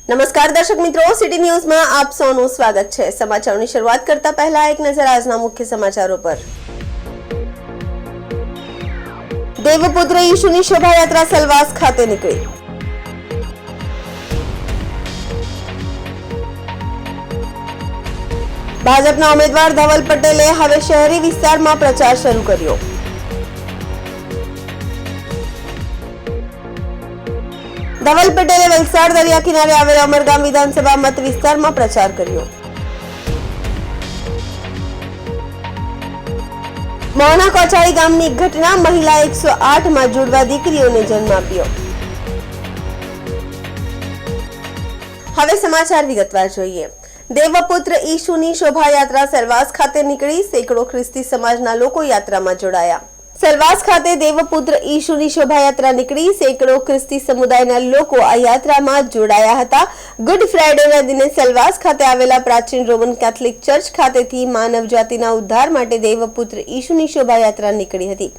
નમસ્કાર દર્શક મિત્રો, સિટી ન્યૂઝમાં આપ સૌનું સ્વાગત છે। સમાચારોની શરૂઆત કરતા પહેલા એક નજર આજના મુખ્ય સમાચારો પર। દેવપુત્ર ઈશુની શોભાયાત્રા સેલવાસ ખાતે નીકળી। ભાજપના ઉમેદવાર ધવલ પટેલે હવે શહેરી વિસ્તારમાં પ્રચાર શરૂ કર્યો। ધવલ પટેલે વલસાડ દરિયા કિનારે આવેલા અમરગામ વિધાનસભા મત વિસ્તારમાં પ્રચાર કર્યો। મહોના કોચાળી ગામની ઘટના, મહિલા 108 માં જોડવા દીકરીઓને જન્મ આપ્યો। હવે સમાચાર વિગતવાર જોઈએ। દેવપુત્ર ઈશુની શોભાયાત્રા સેલવાસ ખાતે નીકળી। સેંકડો ખ્રિસ્તી સમાજના લોકો યાત્રામાં જોડાયા। સેલવાસ ખાતે દેવપુત્ર ઈશુની શોભાયાત્રા નીકળી। સેંકડો ખ્રિસ્તી સમુદાયના લોકો આ યાત્રામાં જોડાયા હતા। ગુડ ફ્રાઇડેના દિને સેલવાસ ખાતે આવેલા પ્રાચીન રોમન કેથોલિક ચર્ચ ખાતેથી માનવ જાતિના ઉદ્ધાર માટે દેવપુત્ર ઈશુની શોભાયાત્રા નીકળી હતી।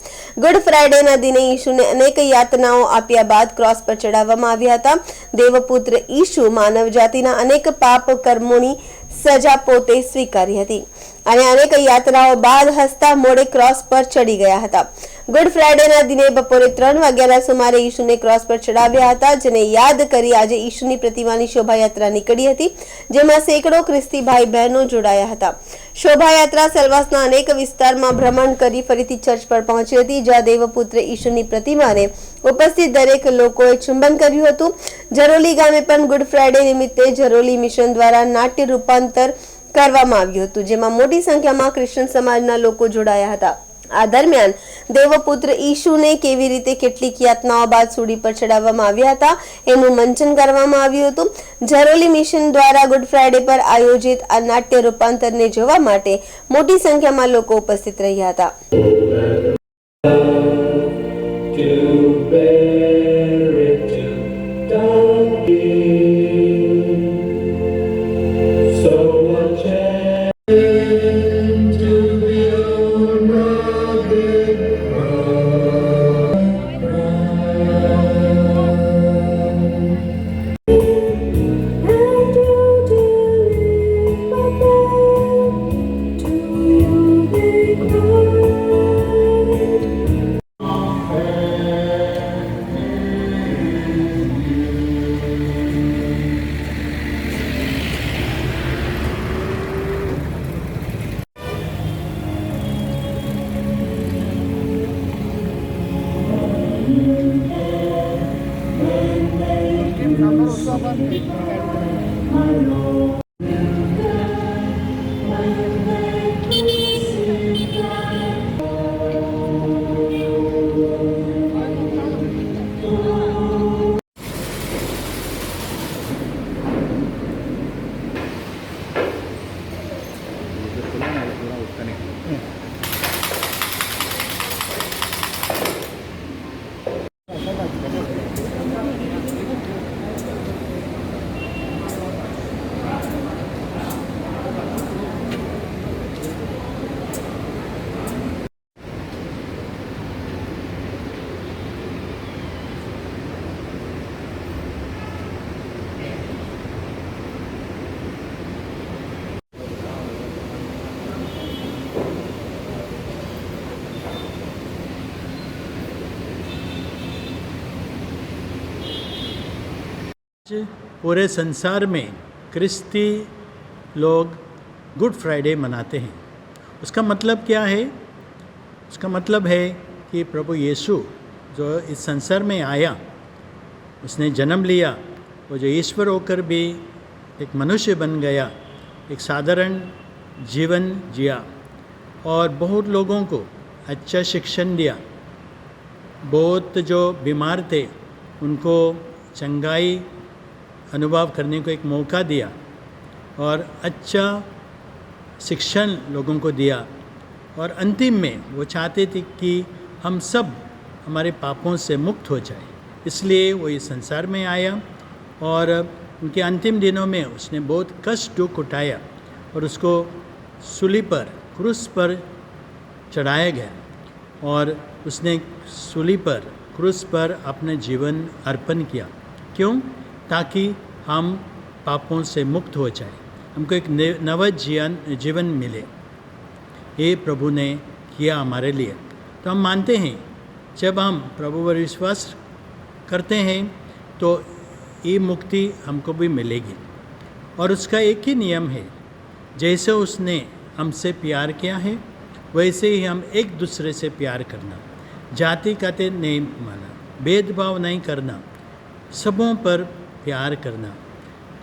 ગુડ ફ્રાઇડેના દિને ઈશુને અનેક યાતનાઓ આપ્યા બાદ ક્રોસ પર ચડાવવામાં આવ્યા હતા। દેવપુત્ર ઈશુ માનવ જાતિના અનેક પાપ કર્મોની સજા પોતે સ્વીકારી હતી અને અનેક યાતનાઓ બાદ હસતા મોઢે ક્રોસ પર ચડી ગયા હતા। ગુડ ફ્રાઇડેના દિને બપોરે 3 વાગ્યાના સુમારે ઈશુને ક્રોસ પર ચડાવ્યા હતા, જેને યાદ કરી આજે ઈશુની પ્રતિમાની શોભાયાત્રા નીકળી હતી, જેમાં સેંકડો ખ્રિસ્તી ભાઈ બહેનો જોડાયા હતા। શોભાયાત્રા સેલવાસના અનેક વિસ્તારમાં ભ્રમણ કરી ફરીથી ચર્ચ પર પહોંચી હતી, જ્યાં દેવપુત્ર ઈશુની પ્રતિમાને ઉપસ્થિત દરેક લોકોએ ચુંબન કર્યું હતું। જરોલી ગામે પણ ગુડ ફ્રાઇડે નિમિત્તે જરોલી મિશન દ્વારા નાટ્ય રૂપાંતર કરવામાં આવ્યું હતું, જેમાં મોટી સંખ્યામાં ક્રિશ્ચન સમાજના લોકો જોડાયા હતા। આ દરમિયાન દેવપુત્ર ઈશુને કેવી રીતે કેટલીક યાતનાઓ બાદ સૂડી પર ચડાવવામાં આવ્યા હતા એનું મંચન કરવામાં આવ્યું હતું। જરોલી મિશન દ્વારા ગુડ ફ્રાઇડે પર આયોજિત આ નાટ્ય રૂપાંતરને જોવા માટે મોટી સંખ્યામાં લોકો ઉપસ્થિત રહ્યા હતા। पूरे संसार में क्रिस्ती लोग गुड फ्राइडे मनाते हैं। उसका मतलब क्या है? उसका मतलब है कि प्रभु यीशु जो इस संसार में आया, उसने जन्म लिया, वो जो ईश्वर होकर भी एक मनुष्य बन गया, एक साधारण जीवन जिया और बहुत लोगों को अच्छा शिक्षण दिया। बहुत जो बीमार थे उनको चंगाई अनुभव करने को एक मौका दिया और अच्छा शिक्षण लोगों को दिया और अंतिम में वो चाहते थे कि हम सब हमारे पापों से मुक्त हो जाए, इसलिए वो इस संसार में आया और उनके अंतिम दिनों में उसने बहुत कष्ट दुख उठाया और उसको सूली पर क्रूस पर चढ़ाया गया और उसने सूली पर क्रूस पर अपना जीवन अर्पण किया। क्यों? ताकि हम पापों से मुक्त हो जाए, हमको एक नव जीवन मिले। ये प्रभु ने किया हमारे लिए। तो हम मानते हैं जब हम प्रभु पर विश्वास करते हैं तो ये मुक्ति हमको भी मिलेगी। और उसका एक ही नियम है, जैसे उसने हमसे प्यार किया है वैसे ही हम एक दूसरे से प्यार करना, जाति काते नहीं माना, भेदभाव नहीं करना, सबों पर प्यार करना।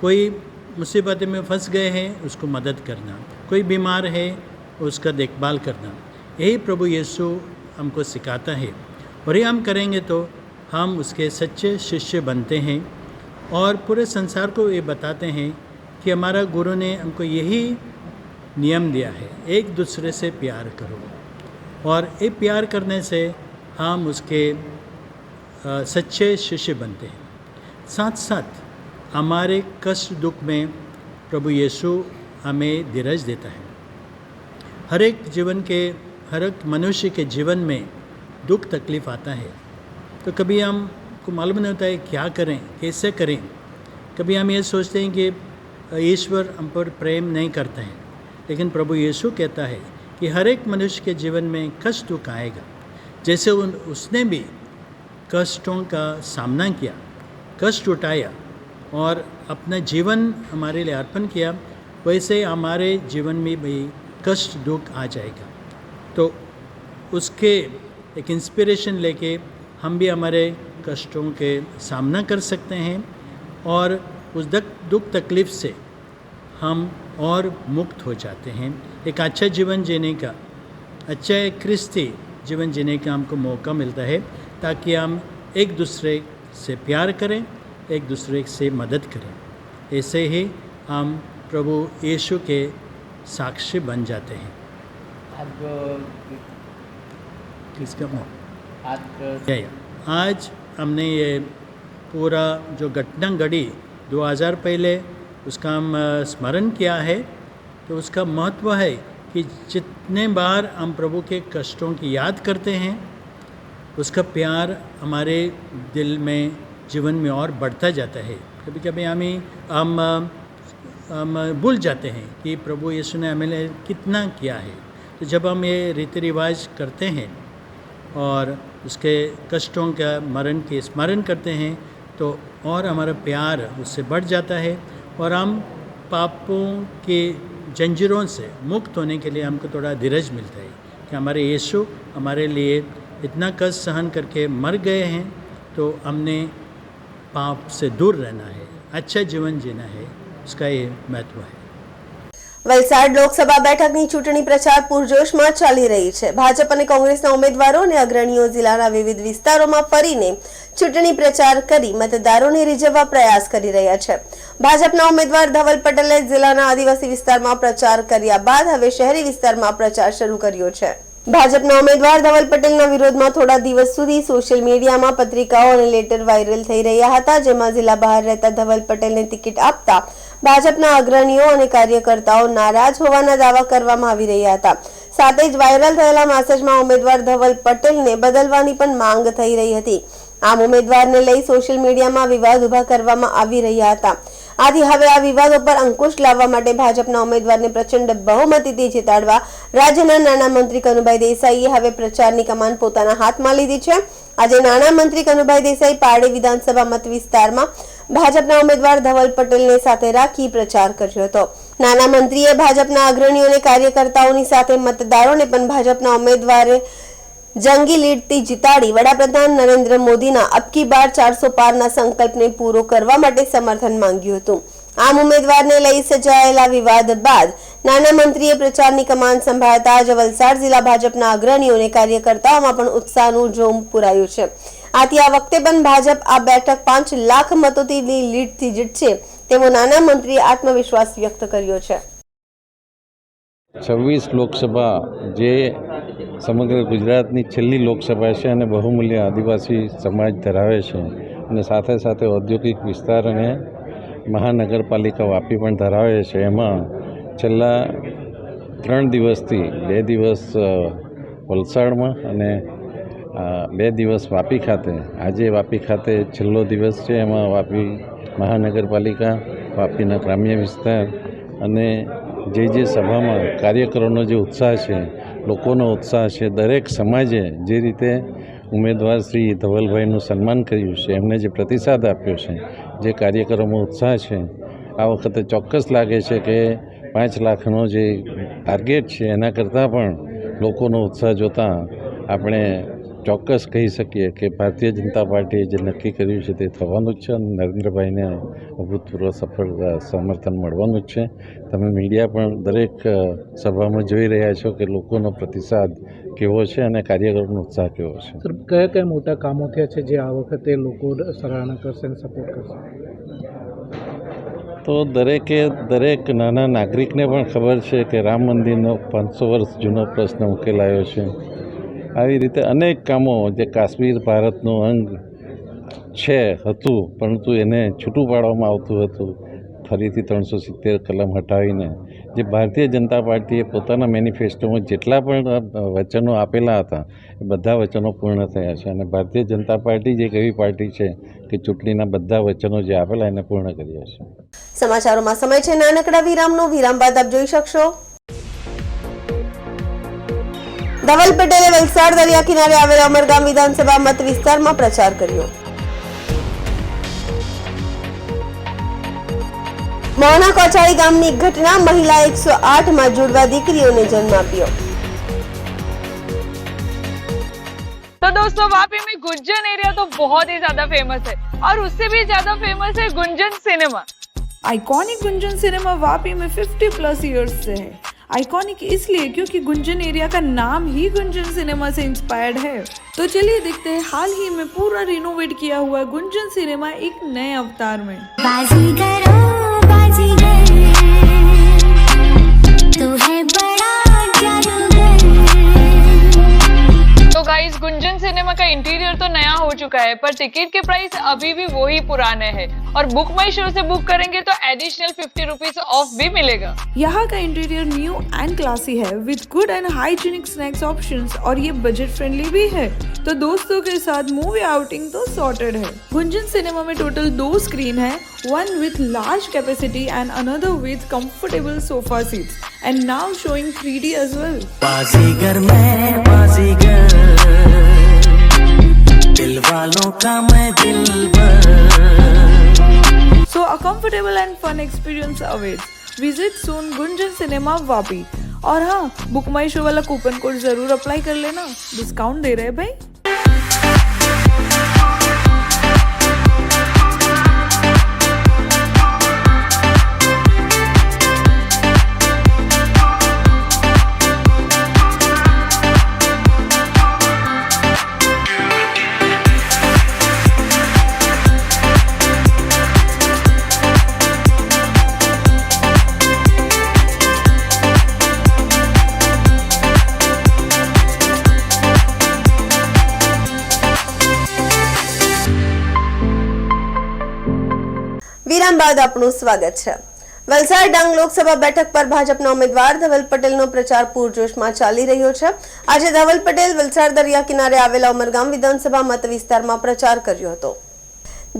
कोई मुसीबत में फंस गए हैं उसको मदद करना, कोई बीमार है उसका देखभाल करना, यही प्रभु यीशु हमको सिखाता है। और ये हम करेंगे तो हम उसके सच्चे शिष्य बनते हैं और पूरे संसार को ये बताते हैं कि हमारा गुरु ने हमको यही नियम दिया है, एक दूसरे से प्यार करो। और ये प्यार करने से हम उसके सच्चे शिष्य बनते हैं। साथ साथ हमारे कष्ट दुख में प्रभु यीशु हमें धीरज देता है। हर एक मनुष्य के जीवन में दुख तकलीफ़ आता है, तो कभी हमको मालूम नहीं होता है क्या करें, कैसे करें। कभी हम ये सोचते हैं कि ईश्वर हम पर प्रेम नहीं करते हैं, लेकिन प्रभु यीशु कहता है कि हर एक मनुष्य के जीवन में कष्ट दुख आएगा। जैसे उसने भी कष्टों का सामना किया, कष्ट उठाया और अपना जीवन हमारे लिए अर्पण किया, वैसे हमारे जीवन में भी कष्ट दुख आ जाएगा। तो उसके एक इंस्पिरेशन लेके हम भी हमारे कष्टों के सामना कर सकते हैं और उस दुख तकलीफ़ से हम और मुक्त हो जाते हैं। एक अच्छा जीवन जीने का, अच्छा एक क्रिस्ती जीवन जीने का हमको मौका मिलता है, ताकि हम एक दूसरे से प्यार करें, एक दूसरे से मदद करें। ऐसे ही हम प्रभु यीशु के साक्षी बन जाते हैं। आज हमने ये पूरा जो घटना घड़ी 2000 पहले उसका हम स्मरण किया है। तो उसका महत्व है कि जितने बार हम प्रभु के कष्टों की याद करते हैं, उसका प्यार हमारे दिल में जीवन में और बढ़ता जाता है। कभी कभी हम भूल जाते हैं कि प्रभु यीशु ने हमें कितना किया है। तो जब हम ये रीति रिवाज करते हैं और उसके कष्टों का मरण के स्मरण करते हैं, तो और हमारा प्यार उससे बढ़ जाता है और हम पापों के जंजीरों से मुक्त होने के लिए हमको थोड़ा धीरज मिलता है कि हमारे यीशु हमारे लिए इतना कष्ट सहन करके मर गए हैं, तो हमने पाप से दूर रहना है, अच्छा जीवन जीना है, उसका ये महत्व है। વલસાડ લોકસભા બેઠકની ચૂંટણી પ્રચાર પૂરજોશમાં ચાલી રહી છે। ભાજપ અને કોંગ્રેસના ઉમેદવારો અને અગ્રણીઓ જિલ્લાના વિવિધ વિસ્તારોમાં ફરીને ચૂંટણી પ્રચાર કરી મતદારોને રીઝવવા પ્રયાસ કરી રહ્યા છે। ભાજપના ઉમેદવાર ધવલ પટેલે જિલ્લાના આદિવાસી વિસ્તારમાં પ્રચાર કર્યા બાદ હવે શહેરી વિસ્તારમાં પ્રચાર શરૂ કર્યો છે। ભાજપના ઉમેદવાર ધવલ પટેલના વિરોધમાં થોડા દિવસ સુધી સોશિયલ મીડિયામાં પત્રિકાઓ અને લેટર વાયરલ થઈ રહ્યા હતા, જેમાં જિલ્લા બહાર રહેતા ધવલ પટેલને ટિકિટ આપતા ભાજપના અગ્રણીઓ અને કાર્યકર્તાઓ નારાજ હોવાના દાવા કરવામાં આવી રહ્યા હતા। સાથે જ વાયરલ થયેલા મેસેજમાં ઉમેદવાર ધવલ પટેલને બદલવાની પણ માંગ થઈ રહી હતી। આમ ઉમેદવારને લઈ સોશિયલ મીડિયામાં વિવાદ ઉભા કરવામાં આવી રહ્યા હતા। આથી હવે આ વિવાદો પર અંકુશ લાવવા માટે ભાજપના ઉમેદવારને પ્રચંડ બહુમતીથી જીતાડવા રાજ્યના નાણાં મંત્રી કનુભાઈ દેસાઈએ હવે પ્રચારની કમાન પોતાના હાથમાં લીધી છે। આજે નાણાં મંત્રી કનુભાઈ દેસાઈ પારડી વિધાનસભા મત વિસ્તારમાં ભાજપના ઉમેદવાર ધવલ પટેલને સાથે રાખી પ્રચાર કર્યો હતો। નાણાં મંત્રીએ ભાજપના અગ્રણીઓ અને કાર્યકર્તાઓની સાથે मतदारोને પણ ભાજપના ઉમેદવારે જંગી લીડથી જીતાડી વડાપ્રધાન નરેન્દ્ર મોદીના અબ की बार 400 પારના સંકલ્પને પૂરો કરવા માટે સમર્થન માંગ્યું હતું। આમ ઉમેદવારને લઈ સર્જાયેલા વિવાદ બાદ નાણાં મંત્રીએ પ્રચારની કમાન સંભાળતા આજે વલસાડ જિલ્લા ભાજપના અગ્રણીઓ અને કાર્યકર્તાઓમાં પણ ઉત્સાહનું જોમ પુરાયું છે। આથી આ વખતે પણ ભાજપ આ બેઠક 5 લાખ મતોથી લીડથી જીતશે તેવો નાણાં મંત્રીએ આત્મવિશ્વાસ વ્યક્ત કર્યો છે। 26 લોકસભા જે સમગ્ર ગુજરાતની છેલ્લી લોકસભા છે અને બહુમૂલ્ય આદિવાસી સમાજ ધરાવે છે અને સાથે સાથે ઔદ્યોગિક વિસ્તાર અને મહાનગરપાલિકા વાપી પણ ધરાવે છે। એમાં છેલ્લા 3 દિવસથી 2 દિવસ વલસાડમાં અને 2 દિવસ વાપી ખાતે, આજે વાપી ખાતે છેલ્લો દિવસ છે। એમાં વાપી મહાનગરપાલિકા વાપીના ગ્રામ્ય વિસ્તાર અને જે સભામાં કાર્યકરોનો જે ઉત્સાહ છે, લોકોનો ઉત્સાહ છે, દરેક સમાજે જે રીતે ઉમેદવાર શ્રી ધવલભાઈનું સન્માન કર્યું છે, એમને જે પ્રતિસાદ આપ્યો છે, જે કાર્યકરોમાં ઉત્સાહ છે, આ વખતે ચોક્કસ લાગે છે કે 5 લાખનો જે ટાર્ગેટ છે એના કરતાં પણ લોકોનો ઉત્સાહ જોતાં આપણે ચોક્કસ કહી શકીએ કે ભારતીય જનતા પાર્ટીએ જે નક્કી કર્યું છે તે થવાનું જ છે અને નરેન્દ્રભાઈને અભૂતપૂર્વ સફળ સમર્થન મળવાનું જ છે. તમે મીડિયા પણ દરેક સભામાં જોઈ રહ્યા છો કે લોકોનો પ્રતિસાદ કેવો છે અને કાર્યકરોનો ઉત્સાહ કેવો છે. સર, કયા કયા મોટા કામો થયા છે જે આ વખતે લોકો સરાહના કરશે અને સપોર્ટ કરશે? તો દરેક નાના નાગરિકને પણ ખબર છે કે રામ મંદિરનો 500 વર્ષ જૂનો પ્રશ્ન ઉકેલાયો છે. આવી રીતે અનેક કામો જે કાશ્મીર ભારતનું અંગ હતું પરંતુ એને છૂટું પાડવામાં આવતું હતું, ફરીથી 370 કલમ હટાવીને જે ભારતીય જનતા પાર્ટીએ પોતાના મેનિફેસ્ટોમાં જેટલા પણ વચનો આપેલા હતા એ બધા વચનો પૂર્ણ થયા છે અને ભારતીય જનતા પાર્ટી જ એક એવી પાર્ટી છે કે ચૂંટણીના બધા વચનો જે આપેલા એને પૂર્ણ કર્યા છે. સમાચારોમાં સમય છે નાનકડા વિરામનો. વિરામ બાદ આપ જોઈ શકશો ધવલ પટેલે વલસાડ દરિયા કિનારે આવેલા ઉમરગામ વિધાનસભા મત વિસ્તારમાં પ્રચાર કર્યો. મૌના કોચાળી ગામની ઘટના, મહિલા 108 માં जुड़वा દીકરીઓને જન્મ આપ્યો. तो दोस्तों वापी में गुंजन एरिया तो बहुत ही ज्यादा फेमस है और उससे भी ज्यादा फेमस है Gunjan cinema. Iconic Gunjan cinema Vapi में 50+ ईयर्स से है. आइकॉनिक इसलिए क्योंकि गुंजन एरिया का नाम ही गुंजन सिनेमा से इंस्पायर्ड है. तो चलिए देखते हैं हाल ही में पूरा रिनोवेट किया हुआ गुंजन सिनेमा एक नए अवतार में. बाजीगर तो है बड़ा जादूगर. तो गाइस गुंजन सिनेमा का इंटीरियर तो नया हो चुका है पर टिकट के प्राइस अभी भी वही पुराने हैं और बुक माई शो से बुक करेंगे तो एडिशनल 50 रुपीज ऑफ भी मिलेगा. यहाँ का इंटीरियर न्यू एंड क्लासी है with good and hygienic snacks options और ये बजट फ्रेंडली भी है. तो दोस्तों के साथ मूवी आउटिंग तो सॉर्टेड है. गुंजन सिनेमा में टोटल 2 स्क्रीन है, one with large capacity and another with comfortable sofa seats and now showing 3D as well. बाजीगर मैं बाजीगर, दिल वालों का मैं दिलबर. So a comfortable and fun experience awaits. Visit soon Gunjan cinema Vapi. और हाँ, बुक माई शो वाला कूपन कोड जरूर अप्लाई कर लेना, डिस्काउंट दे रहे हैं भाई. વિરામ બાદ આપનું સ્વાગત છે. વલસાડ ડાંગ લોકસભા બેઠક પર ભાજપના ઉમેદવાર ધવલ પટેલનો પ્રચાર પૂરજોશમાં ચાલી રહ્યો છે. આજે ધવલ પટેલ વલસાડ દરિયા કિનારે આવેલા ઉમરગામ વિધાનસભા મત વિસ્તારમાં પ્રચાર કર્યો હતો.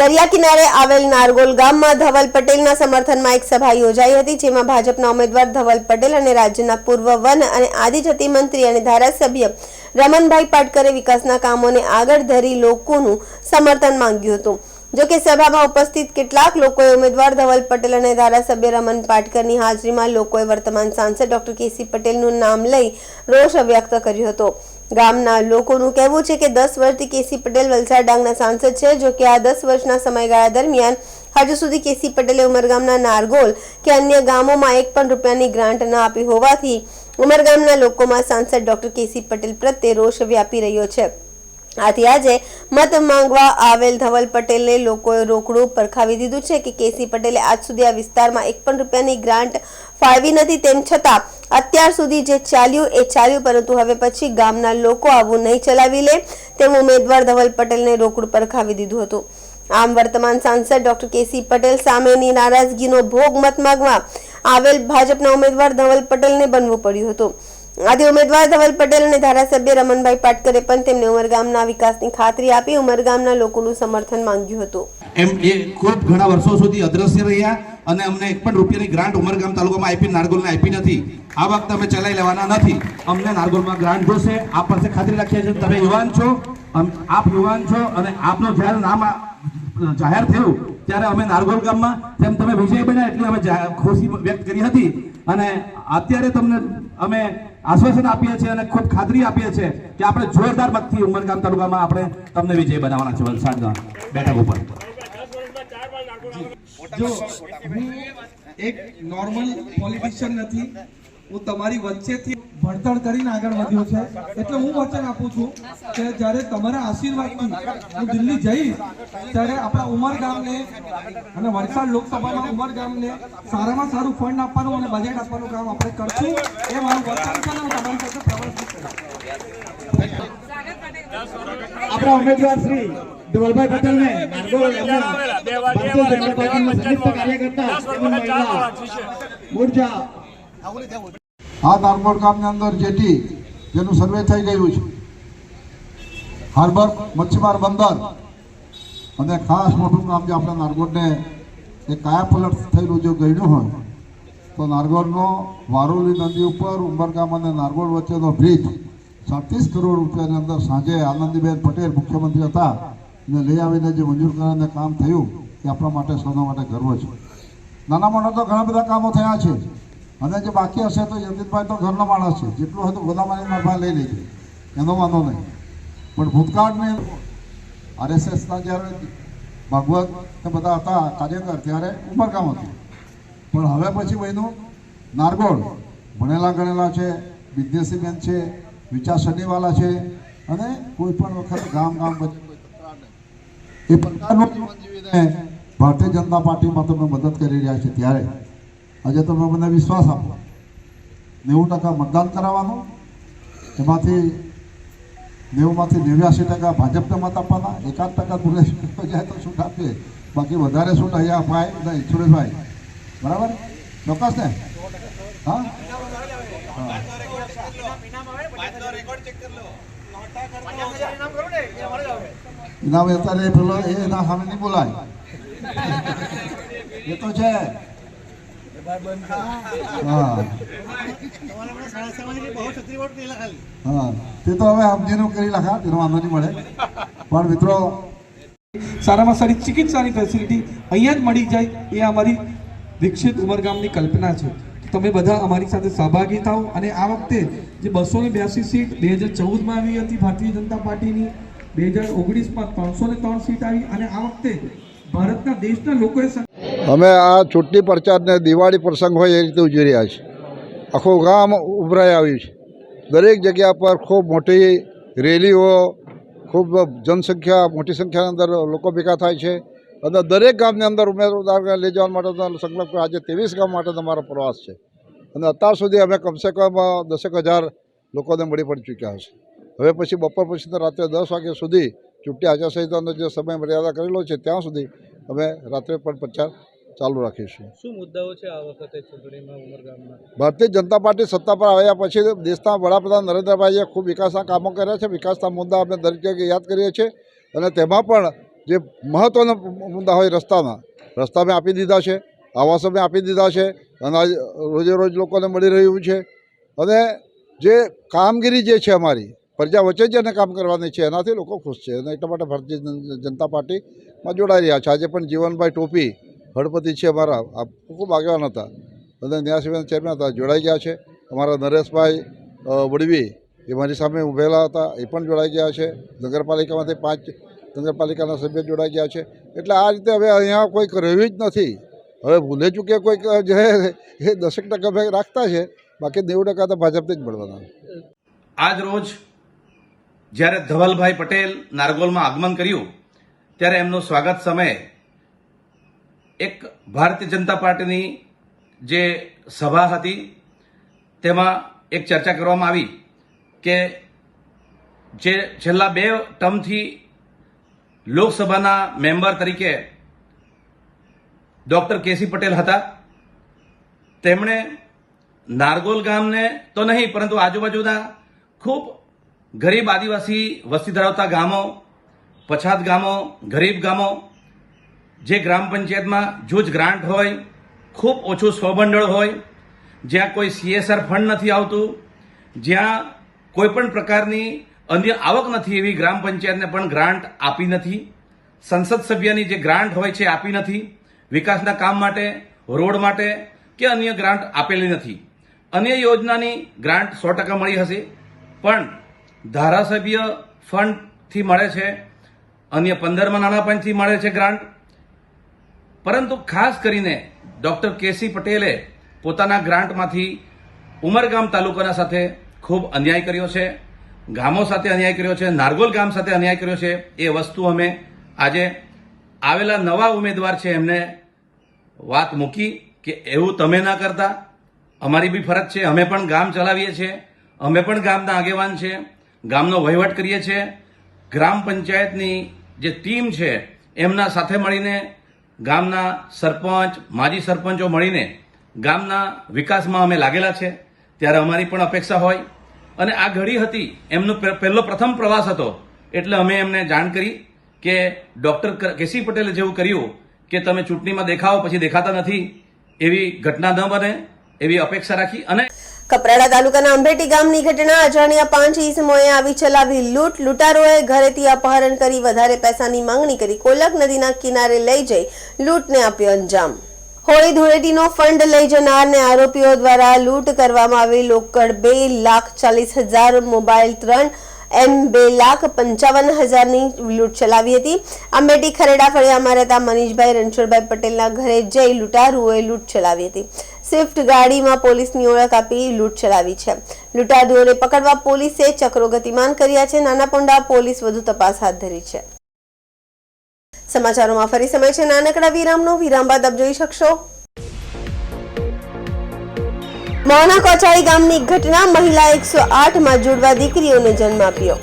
દરિયા કિનારે આવેલ નારગોલ ગામમાં ધવલ પટેલના સમર્થનમાં એક સભા યોજાઈ હતી, જેમાં ભાજપના ઉમેદવાર ધવલ પટેલ અને રાજ્યના પૂર્વ વન અને આદિજાતિ મંત્રી અને ધારાસભ્ય રમણભાઈ પાટકરે વિકાસના કામોને આગળ ધરી લોકોનું સમર્થન માંગ્યું હતું. જો કે સભામાં ઉપસ્થિત કેટલાક લોકોએ ઉમેદવાર ધવલ પટેલ અને ધારાસભ્ય રમણ પાટકરની હાજરીમાં લોકોએ વર્તમાન સાંસદ ડોક્ટર કેસી પટેલનું નામ લઈ રોષ વ્યક્ત કર્યો હતો. ગામના લોકોનું કહેવું છે કે 10 વર્ષથી કેસી પટેલ વલસાડ ડાંગના સાંસદ છે. જો કે આ 10 વર્ષના સમયગાળા દરમિયાન હજુ સુધી કેસી પટેલે ઉમરગામના નારગોલ કે અન્ય ગામોમાં 1 પણ રૂપિયાની ગ્રાન્ટ ન આપી હોવાથી ઉમરગામના લોકોમાં સાંસદ ડોક્ટર કેસી પટેલ પ્રત્યે રોષ વ્યાપી રહ્યો છે. આથી આજે મત માંગવા આવેલ ધવલ પટેલને લોકોએ રોકડું પરખાવી દીધું છે કે કેસી પટેલે આજ સુધી આ વિસ્તારમાં 1 પણ રૂપિયાની ગ્રાન્ટ ફાળવી નથી. તેમ છતાં અત્યાર સુધી જે ચાલ્યું એ ચાલ્યું, પરંતુ હવે પછી ગામના લોકો આવું નહીં ચલાવી લે તેમ ઉમેદવાર ધવલ પટેલને રોકડું પરખાવી દીધું હતું. આમ વર્તમાન સાંસદ ડોક્ટર કેસી પટેલ સામેની નારાજગીનો ભોગ મત માંગવા આવેલ ભાજપના ઉમેદવાર ધવલ પટેલને બનવું પડ્યું હતું. આજે ઉમેદવાર ધવલ પટેલ અને ધારાસભ્ય રમણભાઈ પાટકરે પણ તેમને ઉમરગામના વિકાસની ખાતરી આપી ઉમરગામના લોકોનું સમર્થન માંગ્યું હતું. એમ એ ખૂબ ઘણા વર્ષો સુધી અદ્રશ્ય રહ્યા અને અમને એક પણ રૂપિયાની ગ્રાન્ટ ઉમરગામ તાલુકામાં આપી નારગોલને આપી નથી. આ વખતે અમે ચલાવી લેવાના નથી. અમને નારગોલમાં ગ્રાન્ટ જોશે. આપ પાસે ખાતરી રાખીએ છીએ તમે યુવાન છો, આપ યુવાન છો અને આપનું જ્યારે નામ જાહેર થયું ત્યારે અમે નારગોલ ગામમાં જેમ તમે વિજય બન્યા એટલે અમે ખુશી વ્યક્ત કરી હતી અને અત્યારે તમને અમે આશ્વાસન આપીએ છીએ અને ખૂબ ખાતરી આપીએ છીએ કે આપણે જોરદાર મતથી ઉમરગામ તાલુકામાં આપણે તમને વિજય બનાવવાના છે વલસાડના બેઠક ઉપર. જો હું એક નોર્મલ પોલિટિશિયન નથી, હું તમારી વચ્ચેથી ભણતર કરીને આગળ વધ્યો છે. એટલે હું વચન આપું છું કે જ્યારે તમારા આશીર્વાદથી હું દિલ્હી જઈશ ત્યારે આપણા ઉમરગામને અને વલસાડ લોકસભામાં ઉમરગામને સારામાં સારું ફંડ આપવાનું અને બજેટ આપવાનું કામ આપણે કરશું. એ મારું વચન છે અને હું તમારી સાથે પ્રવર્તિત કરીશ. આપણા ઉમેદવાર શ્રી ધવલભાઈ પટેલને નારગોલ ભારતીય જનતા પાર્ટીના સંયુક્ત કાર્યકર્તા મોરચા આ નારગોલ ગામની અંદર જેટી જેનું સર્વે થઈ ગયું છે, હાર્બર મચ્છીમાર બંદર અને ખાસ મોટું કામ જે આપણે નારગોલને એક કાયાપલટ થયેલું જો ગણ્યું હોય તો નારગોલનો વારોલી નદી ઉપર ઉમરગામ અને નારગોલ વચ્ચેનો બ્રિજ 37 કરોડ રૂપિયાની અંદર સાંજે આનંદીબેન પટેલ મુખ્યમંત્રી હતા ને લઈ આવીને જે મંજૂર કરીને કામ થયું એ આપણા માટે સૌના માટે ગર્વ છે. નાના મોટા તો ઘણા બધા કામો થયા છે અને જે બાકી હશે તો જયંતિભાઈ તો ઘરનો માણસ છે, જેટલું હોય તો ગોદામાની મારફા લઈ લેજે, એનો વાંધો નહીં. પણ ભૂતકાળની RSSના જ્યારે ભાગવત એ બધા હતા કાર્યકર ત્યારે ઉમરગામ હતું, પણ હવે પછી બન્યું નારગોલ. ભણેલા ગણેલા છે, બિઝનેસમેન છે, વિચાર શનિવાલા છે અને કોઈ પણ વખત ગામ એ પ્રકારનું જીવન જીવીને ભારતીય જનતા પાર્ટીમાં તમે મદદ કરી રહ્યા છે. ત્યારે આજે તમે મને વિશ્વાસ આપો, 90% મતદાન કરાવવાનું, એમાંથી 89% ભાજપને મત આપવાના, 1% કોંગ્રેસ જાય તો છૂટ આપીએ, બાકી વધારે છૂટ અહીંયા અપાય નહીં. સુરેશભાઈ બરાબર? ચોક્કસ ને? હા, ઇનામ અત્યારે પેલો એના સામે નહીં બોલાય, એ તો છે. હા, તે તો હવે સમજીને કરી નાખા, તેનો વાંધો નહીં મળે. પણ મિત્રો સારામાં સારી ચિકિત્સાની ફેસિલિટી અહીંયા જ મળી જાય એ અમારી વિકસિત ઉમરગામની કલ્પના છે. તમે બધા અમારી સાથે સહભાગી થાઓ અને આ વખતે જે 282 સીટ 2014માં આવી હતી ભારતીય જનતા પાર્ટીની, 2019માં 303 સીટ આવી અને આ વખતે ભારતના દેશના લોકોએ અમે આ ચૂંટણી પ્રચારને દિવાળી પ્રસંગ હોય એ રીતે ઉજવી રહ્યા છીએ. આખું ગામ ઉભરાઈ આવ્યું છે. દરેક જગ્યા પર ખૂબ મોટી રેલીઓ, ખૂબ જનસંખ્યા, મોટી સંખ્યાની અંદર લોકો ભેગા થાય છે અને દરેક ગામની અંદર ઉમેદવારને લઈ જવા માટે સંકલ્પ આજે 23 ગામ માટે અમારો પ્રવાસ છે અને અત્યાર સુધી અમે કમસે કમ 10,000 લોકોને મળી પડી ચૂક્યા હશે. હવે પછી બપોર પછી રાત્રે 10 વાગ્યા સુધી ચૂંટણી આચારસંહિતાનો જે સમય મર્યાદા કરેલો છે ત્યાં સુધી અમે રાત્રે પણ પ્રચાર ચાલુ રાખીશું. શું મુદ્દાઓ છે આ વખતે ચૂંટણીમાં ઉમરગામમાં? ભારતીય જનતા પાર્ટી સત્તા પર આવ્યા પછી દેશના વડાપ્રધાન નરેન્દ્રભાઈએ ખૂબ વિકાસના કામો કર્યા છે. વિકાસના મુદ્દા અમે દરેક જગ્યાએ યાદ કરીએ છીએ અને તેમાં પણ જે મહત્ત્વના મુદ્દા હોય રસ્તા મેં આપી દીધા છે, આવાસો મેં આપી દીધા છે, અનાજ રોજે રોજ લોકોને મળી રહ્યું છે અને જે કામગીરી જે છે અમારી પ્રજા વચ્ચે જેને કામ કરવાની છે એનાથી લોકો ખુશ છે અને એટલા માટે ભારતીય જનતા પાર્ટીમાં જોડાઈ રહ્યા છે. આજે પણ જીવનભાઈ ટોપી હળપતિ છે અમારા, ખૂબ આગેવાન હતા અને ન્યાય ચેરમેન હતા, જોડાઈ ગયા છે. અમારા નરેશભાઈ વડવી એ મારી સામે ઊભેલા હતા, એ પણ જોડાઈ ગયા છે. નગરપાલિકામાંથી 5 નગરપાલિકાના સભ્ય જોડાઈ ગયા છે. એટલે આ રીતે હવે અહીંયા કોઈક રહ્યું જ નથી. હવે ભૂલે ચૂકે કોઈક જે એ 10% રાખતા છે, બાકી 90% તો ભાજપથી જ મળવાના. આજ રોજ જ્યારે ધવલભાઈ પટેલ નારગોલમાં આગમન કર્યું ત્યારે એમનું સ્વાગત સમયે એક ભારતીય જનતા પાર્ટીની જે સભા હતી તેમાં એક ચર્ચા કરવામાં આવી કે જે છેલ્લા 2 ટર્મથી લોકસભાના મેમ્બર તરીકે ડૉક્ટર કેસી પટેલ હતા, તેમણે નારગોલ ગામને તો નહીં પરંતુ આજુબાજુના ખૂબ ગરીબ આદિવાસી વસ્તી ધરાવતા ગામો, પછાત ગામો, ગરીબ ગામો જે ગ્રામ પંચાયતમાં જૂજ ગ્રાન્ટ હોય, ખૂબ ઓછું સ્વભંડોળ હોય, જ્યાં કોઈ CSR ફંડ નથી આવતું, જ્યાં કોઈ પણ પ્રકારની અન્ય આવક નથી, એવી ગ્રામ પંચાયતને પણ ગ્રાન્ટ આપી નથી. સંસદ સભ્યની જે ગ્રાન્ટ હોય છે આપી નથી. વિકાસના કામ માટે, રોડ માટે કે અન્ય ગ્રાન્ટ આપેલી નથી. અન્ય યોજનાની ગ્રાન્ટ 100% મળી હશે, પણ ધારાસભ્ય ફંડથી મળે છે, અન્ય 15માં નાણાં પંચથી મળે છે ગ્રાન્ટ. પરંતુ ખાસ કરીને ડોક્ટર KC પટેલે પોતાના ગ્રાન્ટમાંથી ઉમરગામ તાલુકાના સાથે ખૂબ અન્યાય કર્યો છે, ગામો સાથે અન્યાય કર્યો છે, નારગોલ ગામ સાથે અન્યાય કર્યો છે. એ વસ્તુ અમે આજે આવેલા નવા ઉમેદવાર છે એમને વાત મૂકી કે એવું તમે ના કરતા, અમારી બી ફરજ છે, અમે પણ ગામ ચલાવીએ છીએ, અમે પણ ગામના આગેવાન છે, ગામનો વહીવટ કરીએ છીએ. ગ્રામ પંચાયતની જે ટીમ છે એમના સાથે મળીને, ગામના સરપંચ, માજી સરપંચો મળીને ગામના વિકાસમાં અમે લાગેલા છે. ત્યારે અમારી પણ અપેક્ષા હોય, અને આ ઘડી હતી, એમનો પહેલો પ્રથમ પ્રવાસ હતો, એટલે અમે એમને જાણ કરી કે ડોક્ટર KC પટેલે જેવું કર્યું કે તમે ચૂંટણીમાં દેખાઓ પછી દેખાતા નથી, એવી ઘટના ન બને એવી અપેક્ષા રાખી. અને કપરાડા તાલુકાના અંભેટી ગામની ઘટના. અજાણ્યા 5 ઈસમોએ આવી ચલાવી લૂંટ. લૂંટારોએ ઘરેથી અપહરણ કરી વધારે પૈસાની માંગણી કરી કોલક નદીના કિનારે લઈ જઈ લૂંટને આપ્યો અંજામ. હોળી ધૂળેટીનો ફંડ લઈ જનારને આરોપીઓ દ્વારા લૂંટ કરવામાં આવી. લોકડ 2,40,000, મોબાઈલ 3 એમ 2,55,000ની લૂંટ ચલાવી હતી. અંબેટી ખરેડા ફળિયામાં રહેતા મનીષભાઈ રણછોડભાઈ પટેલના ઘરે જઈ લૂંટારુઓએ લૂંટ ચલાવી હતી. સ્વિફ્ટ ગાડીમાં પોલીસની ઓળખ આપી લૂંટ ચલાવી છે. લૂંટારુઓને પકડવા પોલીસે ચક્રો ગતિમાન કર્યા છે. નાના પોંડા પોલીસ વધુ તપાસ હાથ ધરી છે. સમાચારોમાં ફરી સમય છે નાનકડા વિરામનો. વિરામ બાદ આપ જોઈ શકશો મહોના કોચાળી ગામની ઘટના. મહિલા 108માં જોડવા દીકરીઓને જન્મ આપ્યો.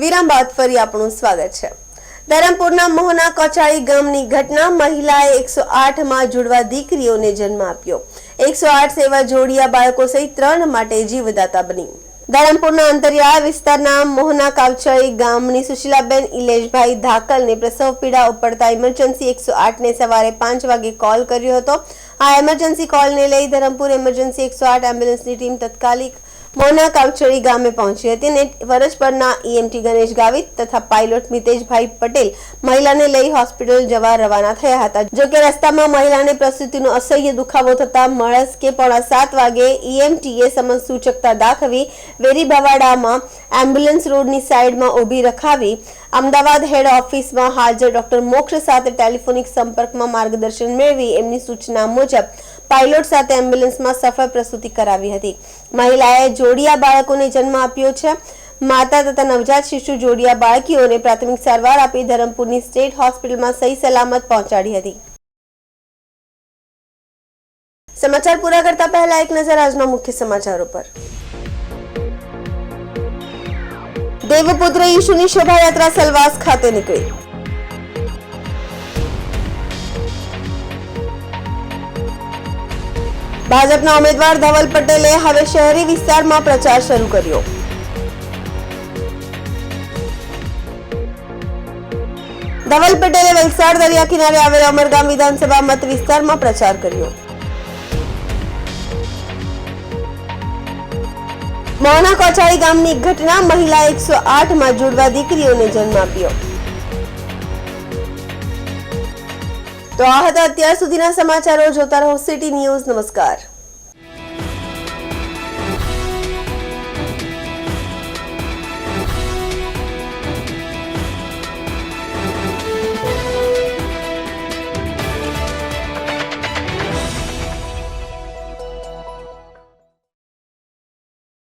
વિરામ બાદ ફરી આપણું સ્વાગત છે. ધરમપુરના મોહના કોચાળી ગામની ઘટના. મહિલાએ 108માં જોડવા દીકરીઓને જન્મ આપ્યો. 108 સેવા જોડિયા બાળકો સહિત 3 માટે જીવદાતા બની. ધરમપુરના અંતરિયાળ વિસ્તારના મોહના કોચાળી ગામની સુશીલાબેન ઇલેશભાઈ ધાકલને પ્રસવ પીડા ઉપડતા ઇમરજન્સી 108ને સવારે 5 વાગે કોલ કર્યો હતો. આ ઇમરજન્સી કોલને લઈ ધરમપુર ઇમરજન્સી 108 એમ્બ્યુલન્સની ટીમ તાત્કાલિક મોના કાવચડી ગામે પહોંચી હતી અને ફરજ પરના ઈએમટી ગણેશ ગાવિત તથા પાયલોટ મિતેશભાઈ પટેલ મહિલાને લઈ હોસ્પિટલ જવા રવાના થયા હતા. જોકે રસ્તામાં મહિલાને પ્રસૂતિનો અસહ્ય દુખાવો થતા મળસ્કે 7:15 વાગે ઈએમટીએ સમન્સ સૂચકતા દાખવી વેરી ભવાડામાં એમ્બ્યુલન્સ રોડની સાઈડમાં ઊભી રખાવી અમદાવાદ હેડ ઓફિસમાં હાજર ડોક્ટર મોક્ષ સાથે ટેલિફોનિક સંપર્કમાં માર્ગદર્શન મેળવી એમની સૂચના મુજબ પાયલોટ સાથે એમ્બ્યુલન્સમાં સફળ પ્રસૂતિ કરાવી હતી. મહિલાએ જોડિયા બાળકોને જન્મ આપ્યો છે. માતા તથા નવજાત શિશુ જોડિયા બાળકીઓને પ્રાથમિક સારવાર આપી ધરમપુરની સ્ટેટ હોસ્પિટલમાં સહી સલામત પહોંચાડી હતી. સમાચાર પૂરા કરતા પહેલા એક નજર આજના મુખ્ય સમાચારો પર. દેવપુત્ર ઈશુની શોભાયાત્રા સેલવાસ ખાતે નીકળી. ભાજપના ઉમેદવાર ધવલ પટેલે હવે શહેરી વિસ્તારમાં પ્રચાર શરૂ કર્યો. ધવલ પટેલે વલસાડ દરિયા કિનારે આવેલા ઉમરગામ વિધાનસભા મત વિસ્તારમાં પ્રચાર કર્યો. મહોના કોચાળી ગામની ઘટના, મહિલા 108 જોડવા દીકરીઓને જન્મ આપ્યો. તો આ હતા અત્યાર સુધીના સમાચારો. જોતા રહો સિટી ન્યૂઝ. નમસ્કાર.